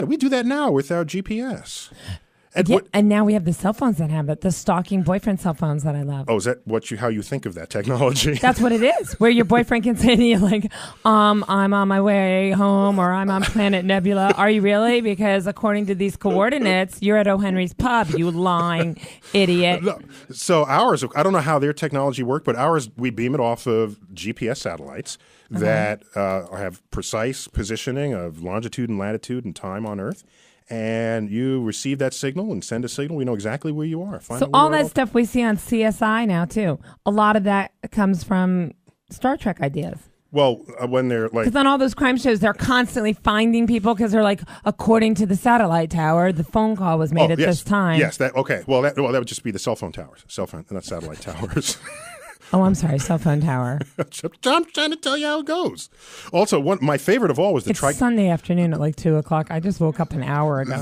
We do that now with our GPS. And now we have the cell phones that have it, the stalking boyfriend cell phones that I love. Oh, is that how you think of that technology? That's what it is, where your boyfriend can say to you, like, I'm on my way home, or I'm on Planet Nebula. Are you really? Because according to these coordinates, you're at O. Henry's pub, you lying idiot. So ours, I don't know how their technology worked, but ours, we beam it off of GPS satellites that have precise positioning of longitude and latitude and time on Earth. And you receive that signal and send a signal. We know exactly where you are. So all that stuff we see on CSI now, too, a lot of that comes from Star Trek ideas. Well, when they're like... Because on all those crime shows, they're constantly finding people because they're like, according to the satellite tower, the phone call was made at this time. Yes, okay. Well, that would just be the cell phone towers. Not satellite towers. Oh, I'm sorry, cell phone tower. I'm trying to tell you how it goes. Also, my favorite of all was the... It's Sunday afternoon at like 2 o'clock. I just woke up an hour ago.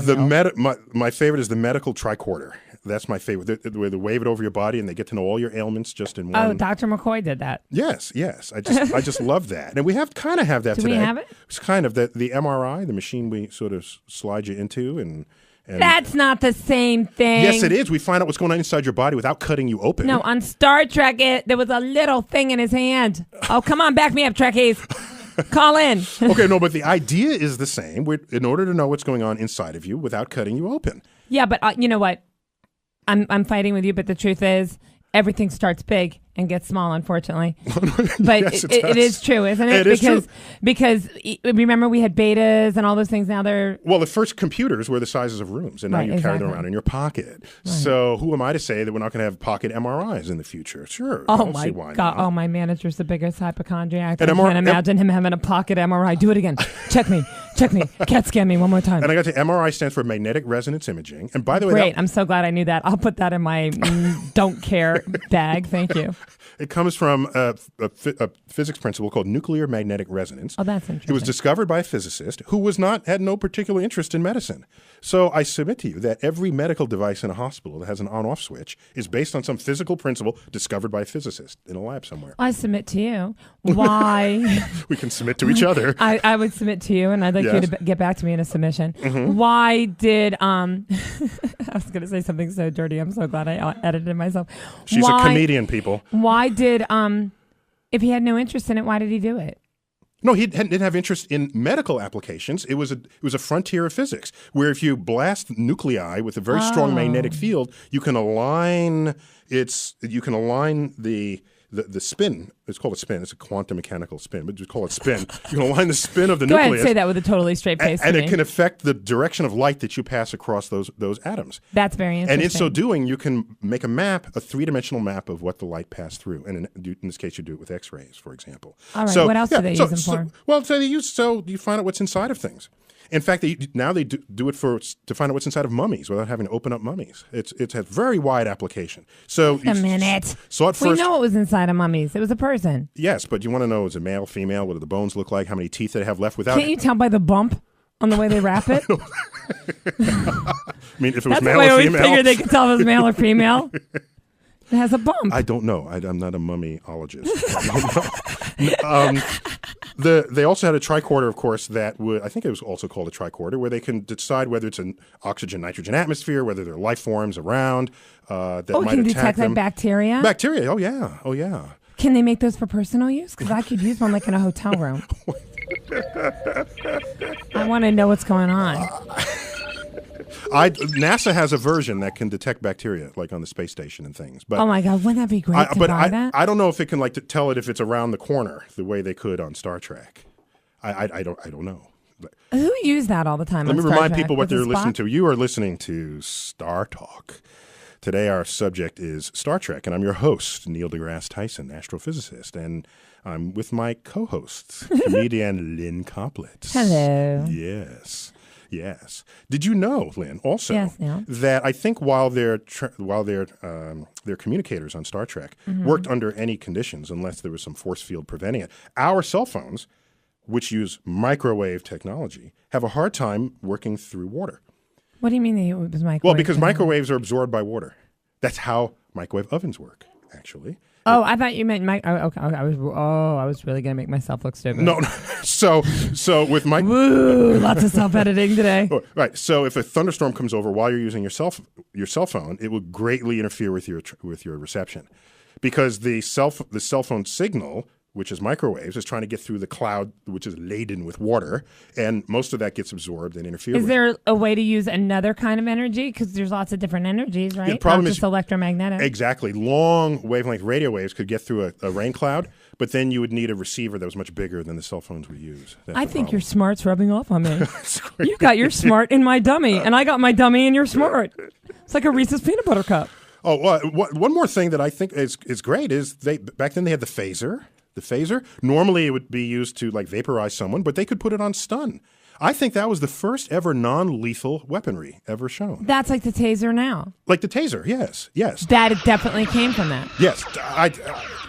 My favorite is the medical tricorder. That's my favorite. The way they wave it over your body and they get to know all your ailments just in one. Oh, Dr. McCoy did that. Yes. I just love that. And we kind of have that today. Do we have it? It's kind of the MRI, the machine we sort of slide you into and that's not the same thing. Yes, it is. We find out what's going on inside your body without cutting you open. No, on Star Trek, there was a little thing in his hand. Oh, come on, back me up, Trekkies. Call in. Okay, no, but the idea is the same. In order to know what's going on inside of you without cutting you open. Yeah, but you know what? I'm fighting with you, but the truth is, everything starts big and gets small, unfortunately. But yes, it is true, isn't it? Because remember we had betas and all those things. Now they're... Well, the first computers were the sizes of rooms, and now you carry them around in your pocket. Right. So who am I to say that we're not going to have pocket MRIs in the future? Sure. Oh, my God. Not. Oh, my manager's the biggest hypochondriac. I can't imagine him having a pocket MRI. Do it again. Check me. CAT scan me one more time. And I got the MRI stands for magnetic resonance imaging. And by the way... Great. I'm so glad I knew that. I'll put that in my don't care bag. Thank you. It comes from a physics principle called nuclear magnetic resonance. Oh, that's interesting. It was discovered by a physicist who had no particular interest in medicine. So I submit to you that every medical device in a hospital that has an on-off switch is based on some physical principle discovered by a physicist in a lab somewhere. I submit to you. Why? We can submit to each other. I would submit to you, and I'd like you to get back to me in a submission. Mm-hmm. Why did I was going to say something so dirty. I'm so glad I edited myself. She's a comedian, people. Why did if he had no interest in it, why did he do it? No, he didn't have interest in medical applications. It was a frontier of physics where if you blast nuclei with a very strong magnetic field, you can align the spin. It's called a spin. It's a quantum mechanical spin, but just call it spin. You can align the spin of the nucleus. Go ahead and say that with a totally straight face. And it can affect the direction of light that you pass across those atoms. That's very interesting. And in so doing, you can make a three-dimensional map of what the light passed through. And in this case, you do it with X-rays, for example. All right. What else do they use them for? You find out what's inside of things. In fact, they do it to find out what's inside of mummies without having to open up mummies. It has very wide application. So wait a minute. So at first, we know what was inside of mummies. It was a person. Yes, but you want to know, is it male, female? What do the bones look like? How many teeth they have left without? Can't you tell by the bump on the way they wrap it? I mean, if it was That's male the way or I always female. figured they could tell if it was male or female. It has a bump. I don't know. I'm not a mummyologist. They also had a tricorder, of course, I think it was also called a tricorder, where they can decide whether it's an oxygen-nitrogen atmosphere, whether there are life forms around that might can attack detect like bacteria? Bacteria, oh yeah. Can they make those for personal use? Because I could use one like in a hotel room. I want to know what's going on. NASA has a version that can detect bacteria, like on the space station and things. But oh my God, wouldn't that be great to buy that? I don't know if it can tell it if it's around the corner the way they could on Star Trek. I don't know. Who used that all the time? Let me remind people what they're listening to. You are listening to StarTalk. Today our subject is Star Trek, and I'm your host, Neil deGrasse Tyson, astrophysicist, and I'm with my co-host, comedian Lynn Coplet. Hello. Yes. Did you know, Lynn, also that I think while their communicators on Star Trek worked under any conditions, unless there was some force field preventing it, our cell phones, which use microwave technology, have a hard time working through water. What do you mean it was microwave? Well, because microwaves are absorbed by water. That's how microwave ovens work, actually. Oh, I thought you meant Mike. Oh, okay. I was really gonna make myself look stupid. No. So with Mike. Woo, lots of self-editing today. Right. So if a thunderstorm comes over while you're using your cell phone, it will greatly interfere with your reception, because the cell phone signal, which is microwaves, is trying to get through the cloud, which is laden with water, and most of that gets absorbed and interfered with. Is there a way to use another kind of energy? Because there's lots of different energies, right? The problem Not is just electromagnetic. Exactly. Long wavelength radio waves could get through a rain cloud, but then you would need a receiver that was much bigger than the cell phones we use. I think your smart's rubbing off on me. You got your smart in my dummy, and I got my dummy in your smart. It's like a Reese's peanut butter cup. Oh, one more thing that I think is great is back then they had the phaser. The phaser, normally it would be used to like vaporize someone, but they could put it on stun. I think that was the first ever non-lethal weaponry ever shown. That's like the taser now. Like the taser, yes. That it definitely came from that. Yes.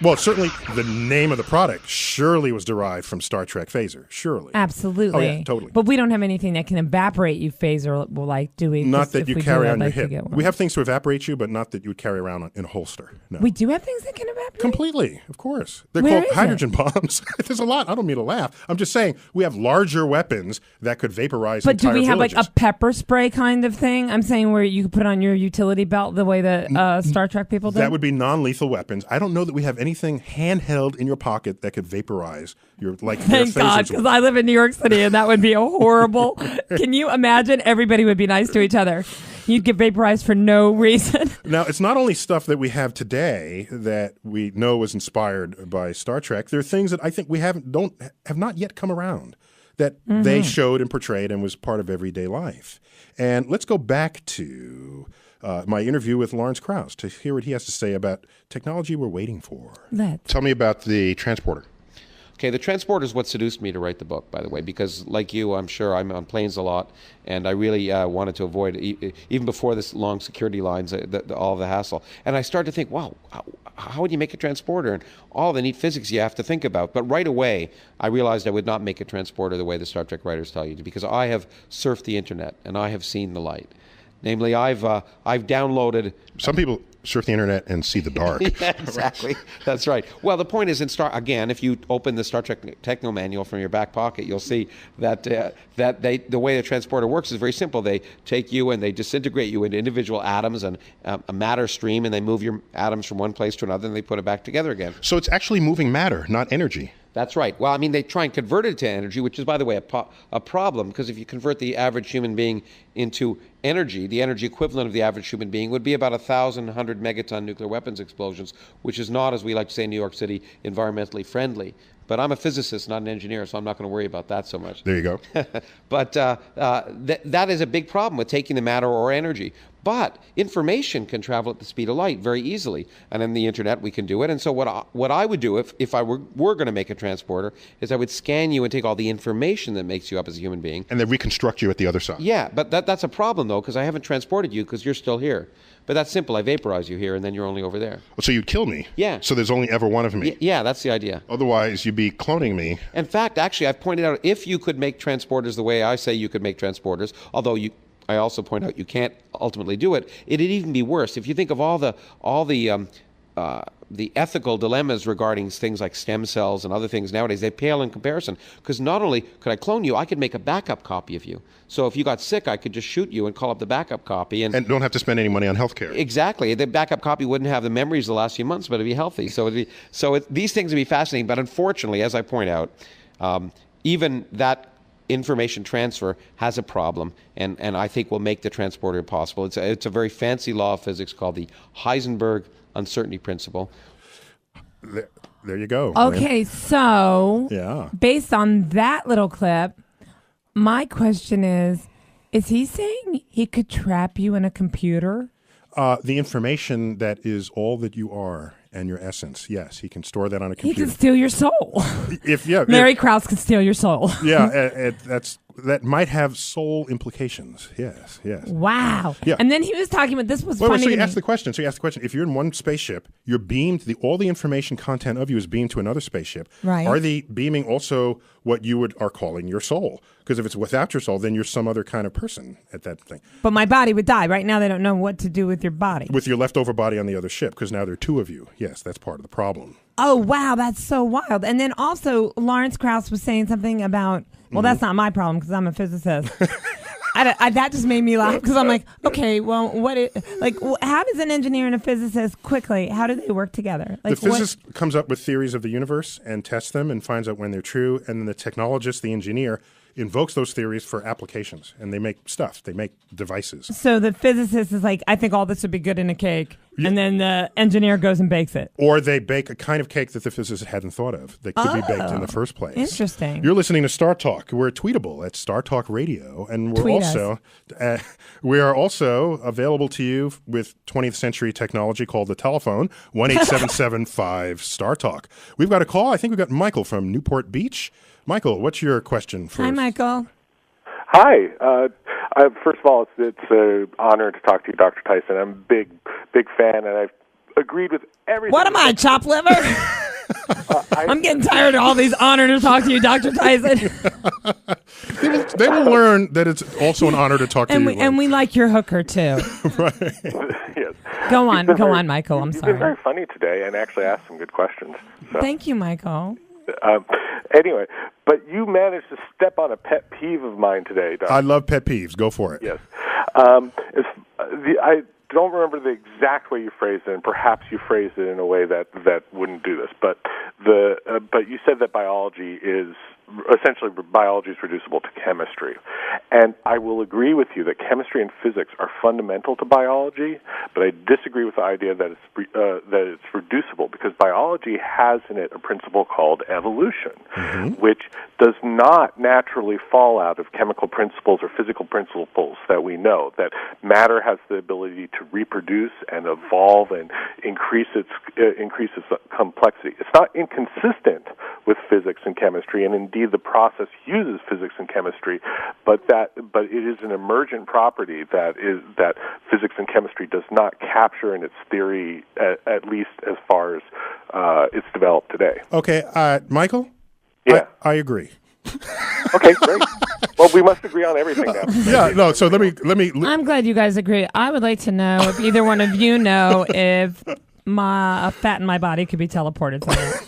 Well, certainly the name of the product surely was derived from Star Trek phaser, surely. Absolutely. Oh, yeah, totally. But we don't have anything that can evaporate you, phaser, like, do we? Not that you carry on your hip. We We have things to evaporate you, but not that you would carry around in a holster. No. We do have things that can evaporate? Completely, of course. They're Where called is hydrogen bombs. There's a lot. I don't mean to laugh. I'm just saying we have larger weapons that could vaporize But do entire we have villages. like a pepper spray kind of thing? I'm saying where you could put on your utility belt the way that Star Trek people do? That would be non-lethal weapons. I don't know that we have anything handheld in your pocket that could vaporize your like. Thank God, because I live in New York City and that would be a horrible. Can you imagine? Everybody would be nice to each other. You'd get vaporized for no reason. Now, it's not only stuff that we have today that we know was inspired by Star Trek. There are things that I think we have not yet come around that they showed and portrayed and was part of everyday life. And let's go back to my interview with Lawrence Krauss to hear what he has to say about technology we're waiting for. Tell me about the transporter. Okay, the transporter is what seduced me to write the book, by the way, because like you, I'm sure I'm on planes a lot, and I really wanted to avoid, even before this long security lines, all the hassle. And I started to think, wow, how would you make a transporter? And all the neat physics you have to think about. But right away, I realized I would not make a transporter the way the Star Trek writers tell you to, because I have surfed the internet, and I have seen the light. Namely, I've downloaded... Some people surf the internet and see the dark. Yeah, exactly. That's right. Well, the point is, again, if you open the Star Trek Techno Manual from your back pocket, you'll see that the way the transporter works is very simple. They take you and they disintegrate you into individual atoms and a matter stream, and they move your atoms from one place to another, and they put it back together again. So it's actually moving matter, not energy. That's right. Well, I mean, they try and convert it to energy, which is, by the way, a problem, because if you convert the average human being into energy, the energy equivalent of the average human being would be about 1,100 megaton nuclear weapons explosions, which is not, as we like to say in New York City, environmentally friendly. But I'm a physicist, not an engineer, so I'm not going to worry about that so much. There you go. But that is a big problem with taking the matter or energy. But information can travel at the speed of light very easily. And on the internet, we can do it. And so what I would do if I were going to make a transporter is I would scan you and take all the information that makes you up as a human being. And then reconstruct you at the other side. Yeah, but that's a problem, though, because I haven't transported you because you're still here. But that's simple. I vaporize you here, and then you're only over there. So you'd kill me? Yeah. So there's only ever one of me? Yeah, that's the idea. Otherwise, you'd be cloning me. In fact, actually, I've pointed out, if you could make transporters the way I say you could make transporters, although I also point out you can't ultimately do it, it'd even be worse. If you think of all the ethical dilemmas regarding things like stem cells and other things nowadays, they pale in comparison. Because not only could I clone you, I could make a backup copy of you. So if you got sick, I could just shoot you and call up the backup copy. And don't have to spend any money on healthcare. Exactly. The backup copy wouldn't have the memories the last few months, but it'd be healthy. These things would be fascinating. But unfortunately, as I point out, even that information transfer has a problem, and I think will make the transporter impossible. It's a very fancy law of physics called the Heisenberg uncertainty principle. There you go. Okay, so based on that little clip, my question is he saying he could trap you in a computer? The information that is all that you are and your essence, yes, he can store that on a computer. He can steal your soul. Mary Krauss can steal your soul. Yeah, that might have soul implications. Yes. Wow. Yeah. And then he was talking about, this was funny. So you asked the question. If you're in one spaceship, you're beamed, all the information content of you is beamed to another spaceship. Right. Are they beaming also what you are calling your soul? Because if it's without your soul, then you're some other kind of person at that thing. But my body would die. Right now they don't know what to do with your body. With your leftover body on the other ship, because now there are two of you. Yes, that's part of the problem. Oh, wow, that's so wild. And then also, Lawrence Krauss was saying something about, well, that's not my problem because I'm a physicist. That just made me laugh because I'm like, okay, well, how does an engineer and a physicist quickly, how do they work together? Like, the physicist comes up with theories of the universe and tests them and finds out when they're true. And then the technologist, the engineer, invokes those theories for applications. And they make stuff. They make devices. So the physicist is like, I think all this would be good in a cake. Yeah. And then the engineer goes and bakes it. Or they bake a kind of cake that the physicist hadn't thought of that could be baked in the first place. Interesting. You're listening to StarTalk. We're tweetable at StarTalk Radio. And we are also available to you with 20th century technology called the telephone, 1-877-5-StarTalk. We've got a call. I think we've got Michael from Newport Beach. Michael, what's your question for Hi, Michael. Hi. First of all, it's an honor to talk to you, Dr. Tyson. I'm a big fan, and I've agreed with everything. What am I, chopped liver? I'm getting tired of all these honor to talk to you, Dr. Tyson. They will learn that it's also an honor to talk to you. And we like your hooker, too. Right. Yes. Go on, Michael. I'm sorry. You've been very funny today and actually asked some good questions. So. Thank you, Michael. Anyway, but you managed to step on a pet peeve of mine today, Doc. I love pet peeves. Go for it. Yes. I don't remember the exact way you phrased it, and perhaps you phrased it in a way that wouldn't do this. But you said that biology is reducible to chemistry, and I will agree with you that chemistry and physics are fundamental to biology. But I disagree with the idea that it's reducible, because biology has in it a principle called evolution, which does not naturally fall out of chemical principles or physical principles that we know. That matter has the ability to reproduce and evolve and increase its complexity. It's not inconsistent with physics and chemistry, and indeed the process uses physics and chemistry, but it is an emergent property that physics and chemistry does not capture in its theory, at least as far as it's developed today. Okay, Michael? Yeah. I agree. Okay, great. Well, we must agree on everything now. Yeah, no, so let me I'm glad you guys agree. I would like to know if either one of you know if a fat in my body could be teleported somewhere.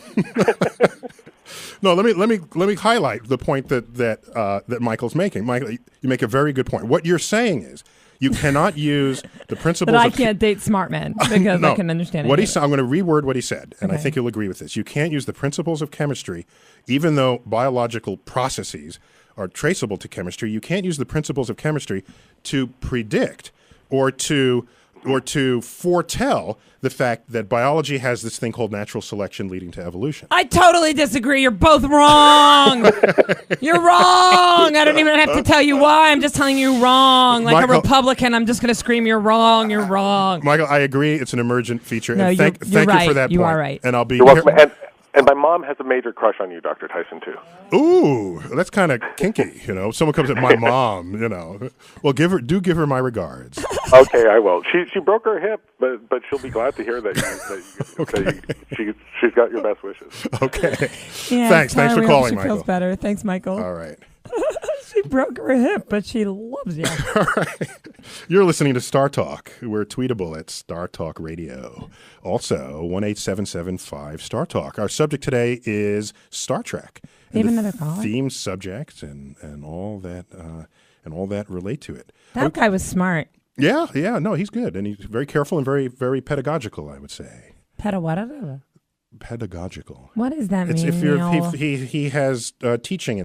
No, let me highlight the point that Michael's making. Michael, you make a very good point. What you're saying is you cannot use the principles. But I can't date smart men because I can understand what I'm going to reword what he said, and I think you'll agree with this. You can't use the principles of chemistry, even though biological processes are traceable to chemistry. You can't use the principles of chemistry to predict or to foretell the fact that biology has this thing called natural selection leading to evolution. I totally disagree. You're both wrong. You're wrong. I don't even have to tell you why. I'm just telling you wrong. Like Michael, a Republican, I'm just going to scream, you're wrong, you're wrong. Michael, I agree. It's an emergent feature. No, and thank right. you for that point. You are right. And I'll be here. And my mom has a major crush on you, Dr. Tyson, too. Ooh, that's kind of kinky, Someone comes at my mom, Well, give her my regards. Okay, I will. She broke her hip, but she'll be glad to hear that she's got your best wishes. Okay. Yeah, Thanks for calling, Michael. She feels better. Thanks, Michael. All right. She broke her hip, but she loves you. All right. You're listening to StarTalk. We're tweetable at StarTalk Radio. Also, 1-877-5-StarTalk. Our subject today is Star Trek. They have another caller? Theme subject and all that relate to it. That guy was smart. Yeah. No, he's good. And he's very careful and very, very pedagogical, I would say. Pedagogical? Pedagogical. What does that mean? It's if he has teaching